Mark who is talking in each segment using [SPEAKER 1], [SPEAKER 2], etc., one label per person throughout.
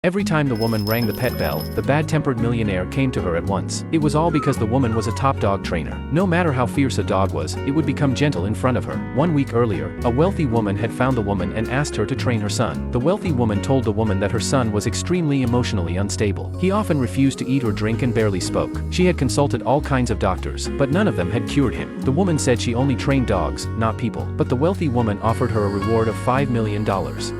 [SPEAKER 1] Every time the woman rang the pet bell, the bad-tempered millionaire came to her at once. It was all because the woman was a top dog trainer. No matter how fierce a dog was, it would become gentle in front of her. 1 week earlier, a wealthy woman had found the woman and asked her to train her son. The wealthy woman told the woman that her son was extremely emotionally unstable. He often refused to eat or drink and barely spoke. She had consulted all kinds of doctors, but none of them had cured him. The woman said she only trained dogs, not people. But the wealthy woman offered her a reward of $5 million.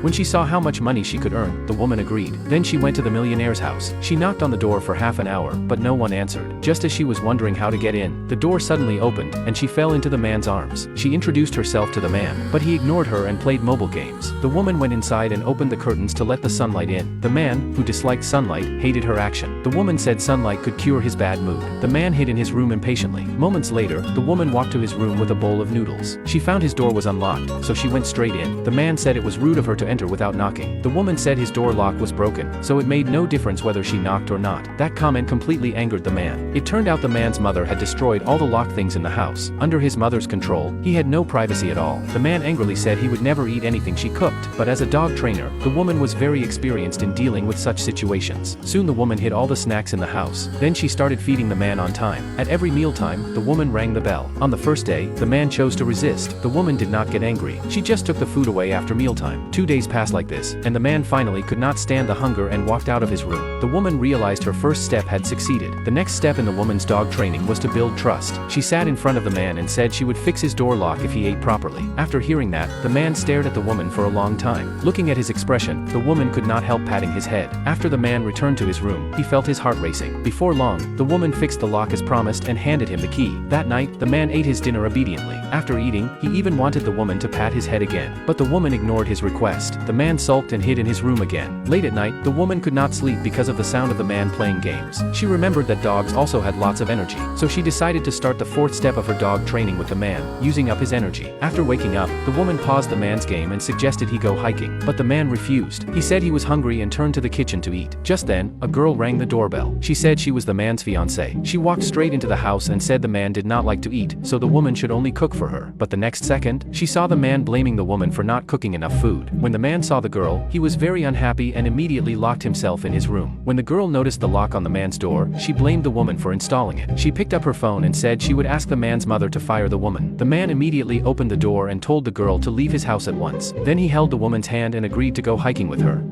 [SPEAKER 1] When she saw how much money she could earn, the woman agreed. Then she went to the millionaire's house. She knocked on the door for half an hour, but no one answered. Just as she was wondering how to get in, the door suddenly opened, and she fell into the man's arms. She introduced herself to the man, but he ignored her and played mobile games. The woman went inside and opened the curtains to let the sunlight in. The man, who disliked sunlight, hated her action. The woman said sunlight could cure his bad mood. The man hid in his room impatiently. Moments later, the woman walked to his room with a bowl of noodles. She found his door was unlocked, so she went straight in. The man said it was rude of her to enter without knocking. The woman said his door lock was broken, so it made no difference whether she knocked or not. That comment completely angered the man. It turned out the man's mother had destroyed all the locked things in the house. Under his mother's control, he had no privacy at all. The man angrily said he would never eat anything she cooked, but as a dog trainer, the woman was very experienced in dealing with such situations. Soon the woman hid all the snacks in the house. Then she started feeding the man on time. At every mealtime, the woman rang the bell. On the first day, the man chose to resist. The woman did not get angry. She just took the food away after mealtime. 2 days passed like this, and the man finally could not stand the hunger and walked out of his room. The woman realized her first step had succeeded. The next step in the woman's dog training was to build trust. She sat in front of the man and said she would fix his door lock if he ate properly. After hearing that, the man stared at the woman for a long time. Looking at his expression, the woman could not help patting his head. After the man returned to his room, he felt his heart racing. Before long, the woman fixed the lock as promised and handed him the key. That night, the man ate his dinner obediently. After eating, he even wanted the woman to pat his head again. But the woman ignored his request. The man sulked and hid in his room again. Late at night, the woman could not sleep because of the sound of the man playing games. She remembered that dogs also had lots of energy, so she decided to start the fourth step of her dog training with the man, using up his energy. After waking up, the woman paused the man's game and suggested he go hiking, but the man refused. He said he was hungry and turned to the kitchen to eat. Just then, a girl rang the doorbell. She said she was the man's fiancée. She walked straight into the house and said the man did not like to eat, so the woman should only cook for her. But the next second, she saw the man blaming the woman for not cooking enough food. When the man saw the girl, he was very unhappy and immediately locked himself in his room. When the girl noticed the lock on the man's door, she blamed the woman for installing it. She picked up her phone and said she would ask the man's mother to fire the woman. The man immediately opened the door and told the girl to leave his house at once. Then he held the woman's hand and agreed to go hiking with her.